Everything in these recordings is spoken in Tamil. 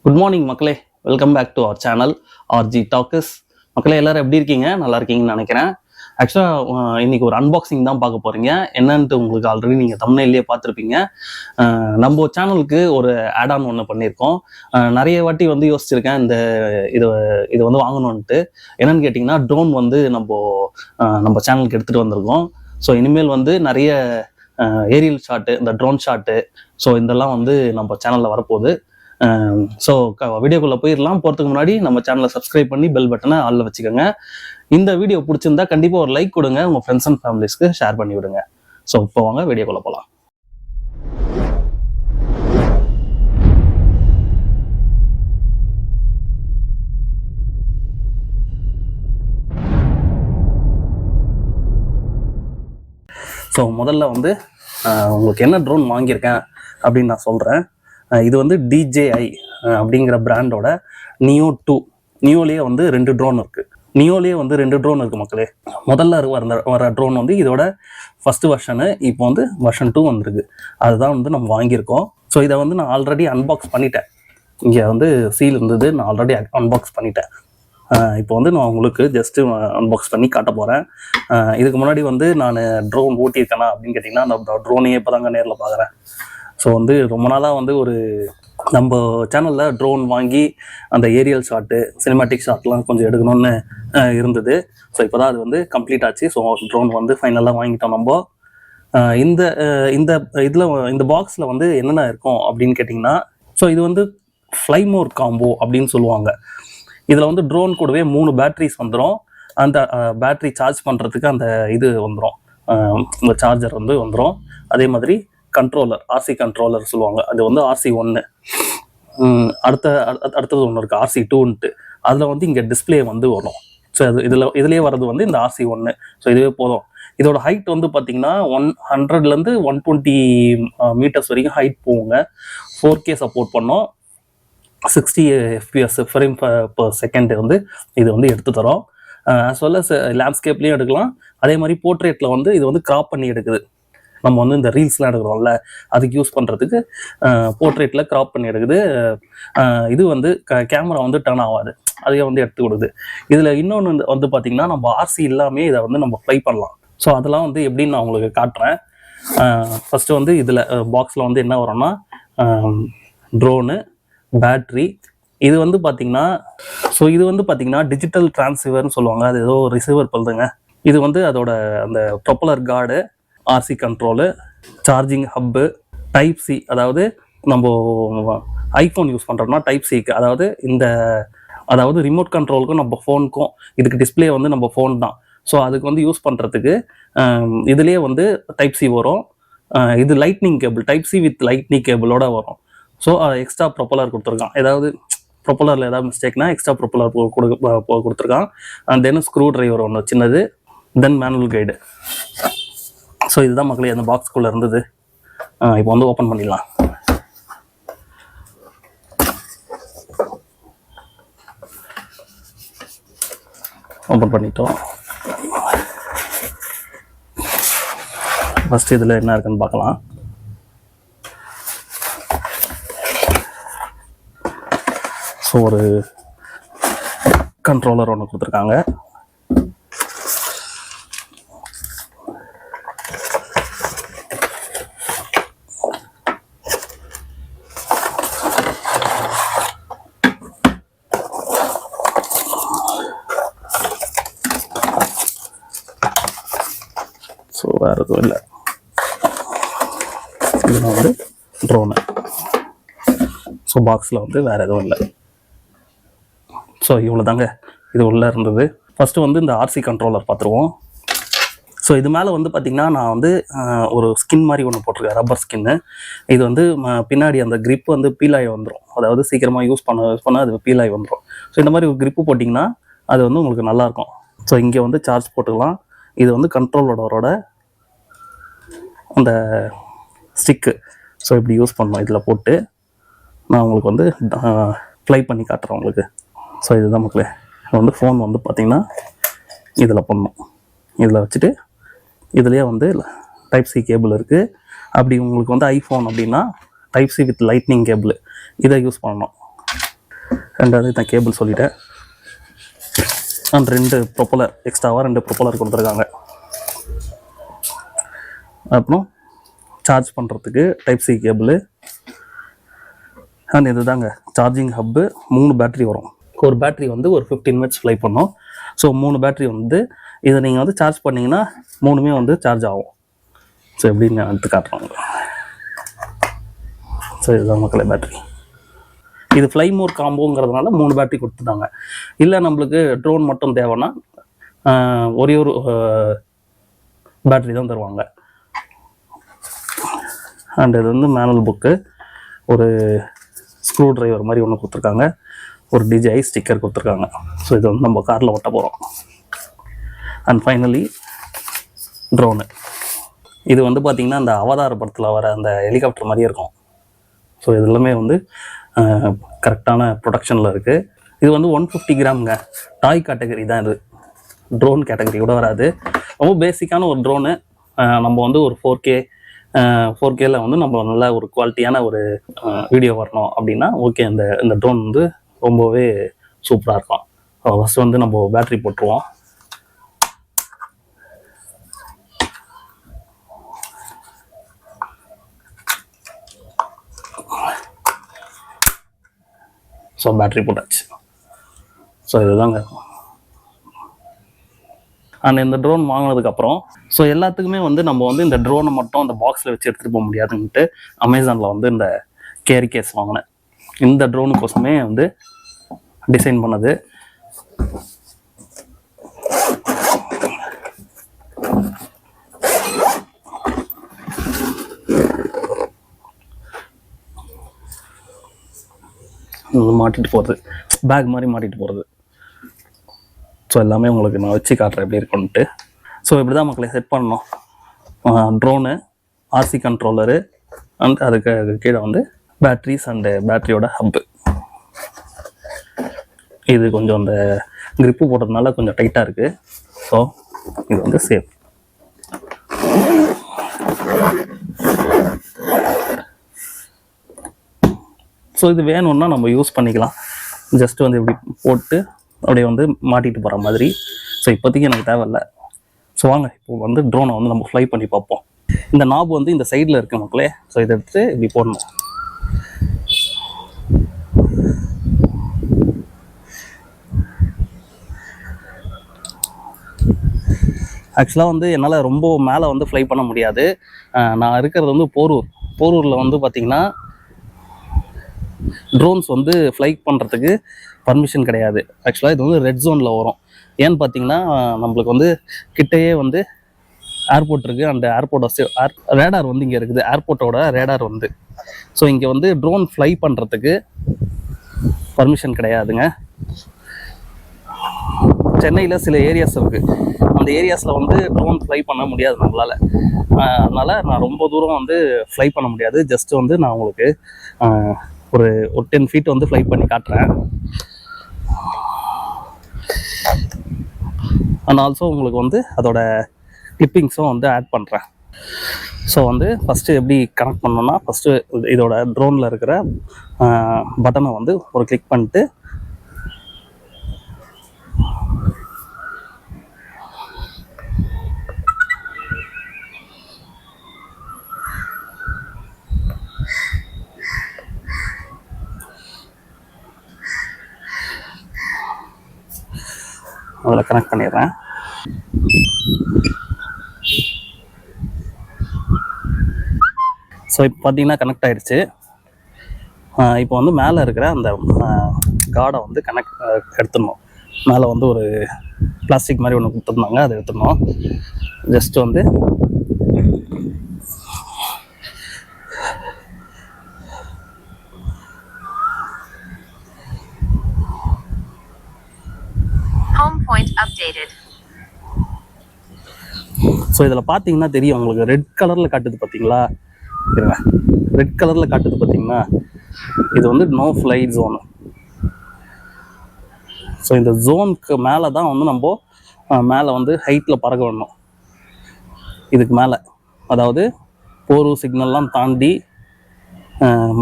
குட் மார்னிங் மக்களே, welcome back to our channel RG talks. மக்களே எல்லாரும் எப்படி இருக்கீங்க? நல்லா இருக்கீங்கன்னு நினைக்கிறேன். ஆக்சுவலாக இன்னைக்கு ஒரு அன்பாக்சிங் தான் பார்க்க போறீங்க. என்னன்ட்டு உங்களுக்கு ஆல்ரெடி நீங்கள் தம்ப்நெயிலே பார்த்துருப்பீங்க. நம்ம சேனலுக்கு ஒரு ஆட் ஆன் ஒன்று பண்ணியிருக்கோம். நிறைய வாட்டி வந்து யோசிச்சிருக்கேன் இதை இதை வந்து வாங்கணும்ன்ட்டு. என்னன்னு கேட்டிங்கன்னா, ட்ரோன் வந்து நம்ம சேனலுக்கு எடுத்துகிட்டு வந்திருக்கோம். ஸோ இனிமேல் வந்து நிறைய ஏரியல் ஷாட்டு, இந்த ட்ரோன் ஷாட்டு, ஸோ இதெல்லாம் வந்து நம்ம சேனலில் வரப்போகுது. ஸோ வீடியோக்குள்ளே போகிறதுக்கு முன்னாடி நம்ம சேனலை சப்ஸ்கிரைப் பண்ணி பெல் பட்டனை ஆளில் வச்சுக்கோங்க. இந்த வீடியோ பிடிச்சிருந்தா கண்டிப்பாக ஒரு லைக் கொடுங்க, உங்கள் ஃப்ரெண்ட்ஸ் அண்ட் ஃபேமிலிஸ்க்கு ஷேர் பண்ணி விடுங்க. ஸோ இப்போ வாங்க வீடியோக்குள்ளே போகலாம். ஸோ முதல்ல வந்து உங்களுக்கு என்ன ட்ரோன் வாங்கியிருக்கேன் அப்படின்னு நான் சொல்கிறேன். இது வந்து DJI அப்படிங்கிற பிராண்டோட நியோ 2. நியோலேயே வந்து 2 ட்ரோன் இருக்குது. நியோலேயே வந்து 2 ட்ரோன் இருக்குது மக்களே. முதல்ல வர ட்ரோன் வந்து இதோட ஃபஸ்ட்டு வெர்ஷனு, இப்போ வந்து வெர்ஷன் 2 வந்திருக்கு. அதுதான் வந்து நம்ம வாங்கியிருக்கோம். ஸோ இதை வந்து நான் ஆல்ரெடி அன்பாக்ஸ் பண்ணிட்டேன். இங்கே வந்து சீல் இருந்தது, நான் ஆல்ரெடி அன்பாக்ஸ் பண்ணிட்டேன். இப்போ வந்து நான் உங்களுக்கு ஜஸ்ட்டு அன்பாக்ஸ் பண்ணி காட்ட போகிறேன். இதுக்கு முன்னாடி வந்து நான் ட்ரோன் ஓட்டியிருக்கேனா அப்படின்னு கேட்டிங்கன்னா, அந்த ட்ரோனையே இப்போ தாங்க நேரில் பார்க்குறேன். ஸோ வந்து ரொம்ப நாளாக வந்து நம்ம சேனலில் ட்ரோன் வாங்கி அந்த ஏரியல் ஷாட்டு, சினிமாட்டிக் ஷாட்லாம் கொஞ்சம் எடுக்கணும்னு இருந்தது. ஸோ இப்போ தான் அது வந்து கம்ப்ளீட் ஆச்சு. ஸோ ட்ரோன் வந்து ஃபைனலாக வாங்கிட்டோம் நம்ம. இந்த இந்த பாக்ஸில் வந்து என்னென்ன இருக்கும் அப்படின்னு கேட்டிங்கன்னா, ஸோ இது வந்து ஃப்ளைமோர் காம்போ அப்படின்னு சொல்லுவாங்க. இதில் வந்து ட்ரோன் கூடவே 3 பேட்டரிஸ் வந்துடும். அந்த பேட்டரி சார்ஜ் பண்ணுறதுக்கு அந்த இது வந்துடும், இந்த சார்ஜர் வந்து வந்துடும். அதே மாதிரி கண்ட்ரோலர், RC கண்ட்ரோலர் சொல்லுவாங்க, அது வந்து RC1. அடுத்தது ஒன்று இருக்குது RC2ன்ட்டு. அதில் வந்து இங்கே டிஸ்பிளே வந்து வரும். ஸோ இதுலேயே வர்றது வந்து இந்த RC1. ஸோ இதுவே போதும். இதோட ஹைட் வந்து பார்த்தீங்கன்னா 100லேருந்து 120 மீட்டர்ஸ் வரைக்கும் ஹைட் போகுங்க. 4K சப்போர்ட் பண்ணோம். 60 FPS ஃப்ரேம் பர் செகண்ட் வந்து இது வந்து எடுத்து தரோம். as well as லேண்ட்ஸ்கேப்லேயும் எடுக்கலாம். அதே மாதிரி போர்ட்ரேட்டில் வந்து இது வந்து கிராப் பண்ணி எடுக்குது. நம்ம வந்து இந்த ரீல்ஸ்லாம் எடுக்கிறோம்ல, அதுக்கு யூஸ் பண்ணுறதுக்கு போர்ட்ரேட்டில் கிராப் பண்ணி எடுக்குது. இது வந்து கேமரா வந்து டர்ன் ஆகாது, அதையே வந்து எடுத்து கொடுக்குது. இதில் இன்னொன்று வந்து பார்த்திங்கன்னா, நம்ம RC இல்லாமல் இதை வந்து நம்ம ஃப்ளை பண்ணலாம். ஸோ அதெல்லாம் வந்து எப்படின்னு நான் உங்களுக்கு காட்டுறேன். ஃபஸ்ட்டு வந்து இதில் பாக்ஸில் வந்து என்ன வரும்னா, ட்ரோனு, பேட்ரி. இது வந்து பார்த்திங்கன்னா டிஜிட்டல் டிரான்ஸ்சிவர்னு சொல்லுவாங்க. அது ஏதோ ரிசீவர் பண்ணுதுங்க. இது வந்து அதோட அந்த propeller card, RC control, charging hub, type C. அதாவது நம்ம ஐஃபோன் யூஸ் பண்ணுறோம்னா டைப் Cக்கு, அதாவது ரிமோட் கண்ட்ரோலுக்கும் நம்ம ஃபோனுக்கும் இதுக்கு டிஸ்பிளே வந்து நம்ம ஃபோன் தான். ஸோ அதுக்கு வந்து யூஸ் பண்ணுறதுக்கு இதுலேயே வந்து டைப் C வரும். இது lightning cable, type C with lightning கேபிளோட வரும். ஸோ எக்ஸ்ட்ரா ப்ரொப்பலர் கொடுத்துருக்கான். ஏதாவது ப்ரொப்பலரில் ஏதாவது மிஸ்டேக்னா எக்ஸ்ட்ரா ப்ரொப்பலர் கொடுத்துருக்கான். அண்ட் தென் ஸ்க்ரூ டிரைவர் ஒன்று சின்னது, தென் மேனுவல் கைடு. ஸோ இதுதான் மக்களே அந்த பாக்ஸ்குள்ளே இருந்தது. இப்போ வந்து ஓப்பன் பண்ணிடலாம். ஓப்பன் பண்ணிட்டோம். ஃபஸ்ட்டு இதில் என்ன இருக்குன்னு பார்க்கலாம். ஸோ ஒரு கண்ட்ரோலர் ஒன்று கொடுத்துருக்காங்க. ஸோ வேறு எதுவும் இல்லை. இதுதான் வந்து ட்ரோனு. ஸோ பாக்ஸில் வந்து வேறு எதுவும் இல்லை. ஸோ இவ்வளோ தாங்க இது உள்ளே இருந்தது. ஃபஸ்ட்டு வந்து இந்த RC கண்ட்ரோலர் பார்த்துருவோம். ஸோ இது மேலே வந்து பார்த்திங்கன்னா, நான் வந்து ஒரு ஸ்கின் மாதிரி ஒன்று போட்டிருக்கேன், ரப்பர் ஸ்கின்னு. இது வந்து பின்னாடி அந்த க்ரிப் வந்து பீலாகி வந்துடும். அதாவது சீக்கிரமாக யூஸ் பண்ண அது பீலாகி வந்துடும். ஸோ இந்த மாதிரி ஒரு க்ரிப்பு போட்டிங்கன்னா அது வந்து உங்களுக்கு நல்லாயிருக்கும். ஸோ இங்கே வந்து சார்ஜ் போட்டுக்கலாம். இது வந்து கண்ட்ரோலரோட அந்த ஸ்டிக்கு. ஸோ இப்படி யூஸ் பண்ணோம். இதில் போட்டு நான் உங்களுக்கு வந்து ஃப்ளை பண்ணி காட்டுறேன் உங்களுக்கு. ஸோ இதுதான் மக்களே. இது வந்து ஃபோன் வந்து பார்த்திங்கன்னா இதில் பண்ணணும். இதில் வச்சுட்டு இதுலேயே வந்து டைப் C கேபிள் இருக்குது. அப்படி உங்களுக்கு வந்து ஐஃபோன் அப்படின்னா type C with lightning cable இதை யூஸ் பண்ணணும். ரெண்டாவது நான் கேபிள் சொல்லிட்டேன். அண்ட் 2 ப்ரொப்பலர் எக்ஸ்ட்ராவாக 2 ப்ரொப்பலர் கொடுத்துருக்காங்க. அப்புறம் சார்ஜ் பண்ணுறதுக்கு டைப் சி கேபிள். அண்ட் இது தாங்க சார்ஜிங் ஹப்பு. 3 பேட்ரி வரும். ஒரு பேட்ரி வந்து ஒரு 15 மினிட்ஸ் ஃப்ளை பண்ணும். ஸோ 3 பேட்ரி வந்து இதை நீங்கள் வந்து சார்ஜ் பண்ணிங்கன்னா 3மே வந்து சார்ஜ் ஆகும். ஸோ எப்படின்னு நான் எடுத்து காட்டுறாங்க. ஸோ இதுதான் மக்களே பேட்ரி. இது ஃப்ளை மோர் காம்போங்கிறதுனால 3 பேட்டரி கொடுத்துட்டாங்க. இல்லை நம்மளுக்கு ட்ரோன் மட்டும் தேவைன்னா ஒரே ஒரு பேட்ரி தான் தருவாங்க. அண்ட் இது வந்து மேனுவல் புக்கு, ஒரு ஸ்க்ரூ டிரைவர் மாதிரி ஒன்று கொடுத்துருக்காங்க, ஒரு DJI ஸ்டிக்கர் கொடுத்துருக்காங்க. ஸோ இது வந்து நம்ம காரில் ஒட்ட போகிறோம். And finally drone. இது வந்து பார்த்திங்கன்னா அந்த அவதார படத்தில் வர அந்த ஹெலிகாப்டர் மாதிரியே இருக்கும். ஸோ இது எல்லாமே வந்து கரெக்டான ப்ரொடக்ஷனில் இருக்குது. இது வந்து 150 கிராம்ங்க. டாய் கேட்டகரி தான் இது, ட்ரோன் கேட்டகரி கூட வராது. ரொம்ப பேசிக்கான ஒரு ட்ரோனு. நம்ம வந்து ஒரு 4Kல வந்து நம்ம நல்ல ஒரு குவாலிட்டியான ஒரு வீடியோ வரணும் அப்படின்னா ஓகே, இந்த ட்ரோன் வந்து ரொம்பவே சூப்பராக இருக்கும். ஃபஸ்ட்டு வந்து நம்ம பேட்ரி போட்டுருவோம். ஸோ பேட்ரி போட்டாச்சு. ஸோ இதுதாங்க. அண்ட் இந்த ட்ரோன் வாங்கினதுக்கப்புறம் ஸோ எல்லாத்துக்குமே வந்து நம்ம வந்து இந்த ட்ரோனை மட்டும் அந்த பாக்ஸில் வச்சு எடுத்துகிட்டு போக முடியாதுன்ட்டு அமேசானில் வந்து இந்த கேரி கேஸ் வாங்கினேன். இந்த ட்ரோனுக்கோசமே வந்து டிசைன் பண்ணது. மாட்டிட்டு போகிறது, பேக் மாதிரி மாட்டிட்டு போகிறது. ஸோ எல்லாமே உங்களுக்கு நான் வச்சு காட்டுறேன் எப்படி இருக்குன்ட்டு. ஸோ இப்படி தான் மக்களை செட் பண்ணணும். ட்ரோனு, RC கண்ட்ரோலரு, அண்ட் அதுக்கு கீழே வந்து பேட்ரிஸ் அண்டு பேட்ரியோட ஹப்பு. இது கொஞ்சம் அந்த கிரிப்பு போட்டதுனால கொஞ்சம் டைட்டாக இருக்குது. ஸோ இது வந்து சேஃப். ஸோ இது வேணும்னா நம்ம யூஸ் பண்ணிக்கலாம். ஜஸ்ட் வந்து இப்படி போட்டு அப்படியே வந்து மாட்டிட்டு போகிற மாதிரி. ஸோ இப்போதைக்கு எனக்கு தேவையில்லை. ஸோ வாங்க இப்போ வந்து ட்ரோனை வந்து நம்ம ஃப்ளை பண்ணி பார்ப்போம். இந்த நாப் வந்து இந்த சைடில் இருக்குது மக்களே. ஸோ இதை எடுத்து இப்படி போடணும். ஆக்சுவலாக வந்து என்னால் ரொம்ப மேலே வந்து ஃப்ளை பண்ண முடியாது. நான் இருக்கிறது வந்து போரூரில் வந்து பார்த்திங்கன்னா ட்ரோன்ஸ் வந்து ஃப்ளை பண்ணுறதுக்கு பர்மிஷன் கிடையாது. ஆக்சுவலாக இது வந்து ரெட் ஜோனில் வரும். ஏன்னு பார்த்தீங்கன்னா நம்மளுக்கு வந்து கிட்டையே வந்து ஏர்போர்ட் இருக்குது. அந்த ஏர்போர்ட்டை ரேடார் வந்து இங்கே இருக்குது, ஏர்போர்ட்டோட ரேடார் வந்து. ஸோ இங்கே வந்து ட்ரோன் ஃப்ளை பண்ணுறதுக்கு பர்மிஷன் கிடையாதுங்க. சென்னையில் சில ஏரியாஸ் இருக்குது, அந்த ஏரியாஸில் வந்து ட்ரோன் ஃப்ளை பண்ண முடியாது நம்மளால். அதனால் நான் ரொம்ப தூரம் வந்து ஃப்ளை பண்ண முடியாது. ஜஸ்ட்டு வந்து நான் உங்களுக்கு ஒரு 10 ஃபீட் வந்து ஃப்ளை பண்ணி காட்டுறேன். அண்ட் ஆல்சோ உங்களுக்கு வந்து அதோட கிளிப்பிங்ஸும் வந்து ஆட் பண்ணுறேன். ஸோ வந்து ஃபஸ்ட்டு எப்படி கனெக்ட் பண்ணோன்னா, ஃபஸ்ட்டு இதோட ட்ரோனில் இருக்கிற பட்டனை வந்து ஒரு கிளிக் பண்ணிட்டு அதில் கனெக்ட் பண்ணிடுறேன். ஸோ இப்போ பார்த்தீங்கன்னா கனெக்ட் ஆகிடுச்சு. இப்போ வந்து மேலே இருக்கிற அந்த கார்டை வந்து எடுத்துடணும். மேலே வந்து ஒரு பிளாஸ்டிக் மாதிரி ஒன்று கொடுத்துருந்தாங்க, அதை எடுத்துடணும். ஜஸ்ட் வந்து ஸோ இதில் பார்த்தீங்கன்னா தெரியும் உங்களுக்கு, ரெட் கலரில் காட்டுது பார்த்தீங்களா? ரெட் கலரில் காட்டுது பார்த்தீங்கன்னா, இது வந்து நோ ஃப்ளை ஜோனு. ஸோ இந்த ஜோனுக்கு மேலே தான் வந்து நம்ம மேலே வந்து ஹைட்டில் பறக்க வேணும். இதுக்கு மேலே, அதாவது போரூர் சிக்னல்லாம் தாண்டி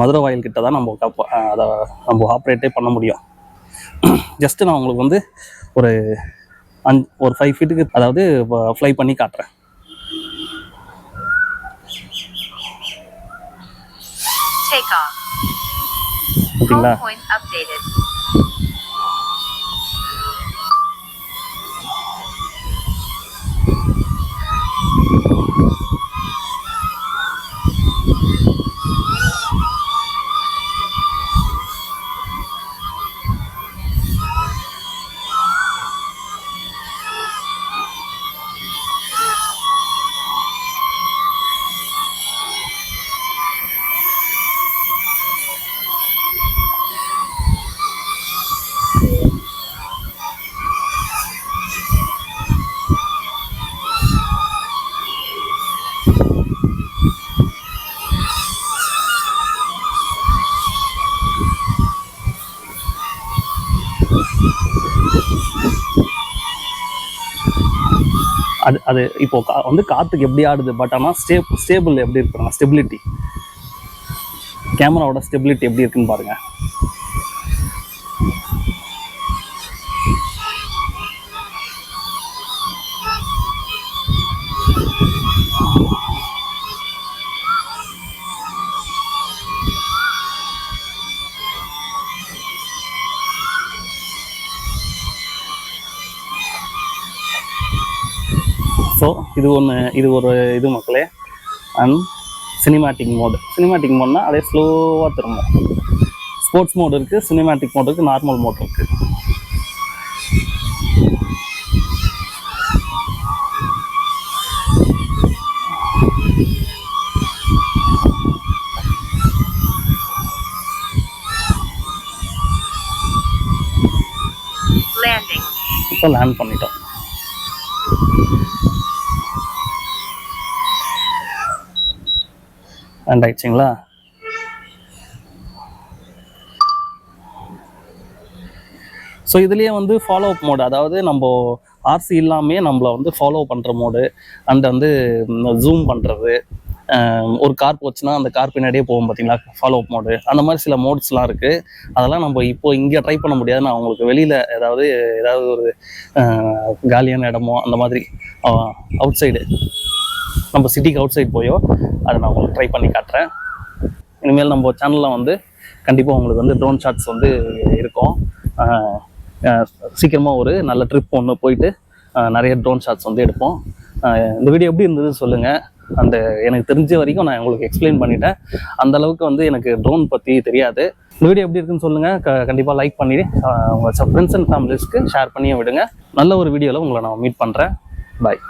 மதுரை வாயில் கிட்ட தான் நம்ம அதை நம்ம ஆப்ரேட்டே பண்ண முடியும். ஜஸ்ட்டு நான் உங்களுக்கு வந்து ஒரு 5 ஃபீட்டுக்கு அதாவது ஃப்ளை பண்ணி காட்டுறேன். ஓகேங்களா? அது இப்போ வந்து காற்றுக்கு எப்படி ஆடுது, பட் ஆனால் ஸ்டேபிள் எப்படி இருக்குங்க, ஸ்டெபிலிட்டி, கேமராவோட ஸ்டெபிலிட்டி எப்படி இருக்குன்னு பாருங்க. ஸோ இது ஒரு இது மக்களே. அண்ட் சினிமேட்டிக் மோட்னா அதே ஸ்லோவாக திரும்பும். ஸ்போர்ட்ஸ் மோடு இருக்குது, சினிமேட்டிக் மோடு இருக்குது, நார்மல் மோட் இருக்குது. இப்போ லேண்ட் பண்ணிட்டோம். லேண்ட் ஆயிடுச்சுங்களா? ஸோ இதுலேயே வந்து ஃபாலோ அப் மோடு, அதாவது நம்ம ஆர்சி இல்லாமே நம்மளை வந்து ஃபாலோ பண்ணுற மோடு, அண்ட் வந்து ஜூம் பண்ணுறது, ஒரு கார் போச்சுன்னா அந்த கார் பின்னாடியே போகும் பார்த்தீங்களா, ஃபாலோ அப் மோடு, அந்த மாதிரி சில மோட்ஸ்லாம் இருக்குது. அதெல்லாம் நம்ம இப்போ இங்கே ட்ரை பண்ண முடியாது. நான் உங்களுக்கு வெளியில் ஏதாவது ஒரு காலியான இடமோ அந்த மாதிரி அவுட் சைடு, நம்ம சிட்டிக்கு அவுட் சைடு போயோ அதை நான் உங்களுக்கு ட்ரை பண்ணி காட்டுறேன். இனிமேல் நம்ம சேனலில் வந்து கண்டிப்பாக உங்களுக்கு வந்து ட்ரோன் ஷாட்ஸ் வந்து இருக்கும். சீக்கிரமாக ஒரு நல்ல ட்ரிப் ஒன்று போயிட்டு நிறைய ட்ரோன் ஷாட்ஸ் வந்து எடுப்போம். இந்த வீடியோ எப்படி இருந்தது சொல்லுங்கள். எனக்கு தெரிஞ்ச வரைக்கும் நான் உங்களுக்கு எக்ஸ்பிளைன் பண்ணிட்டேன். அந்தளவுக்கு வந்து எனக்கு ட்ரோன் பற்றி தெரியாது. இந்த வீடியோ எப்படி இருக்குன்னு சொல்லுங்கள். கண்டிப்பாக லைக் பண்ணி உங்கள் ஃப்ரெண்ட்ஸ் அண்ட் ஃபேமிலிஸ்க்கு ஷேர் பண்ணியும் விடுங்க. நல்ல ஒரு வீடியோவில் உங்களை நான் மீட் பண்ணுறேன். பாய்.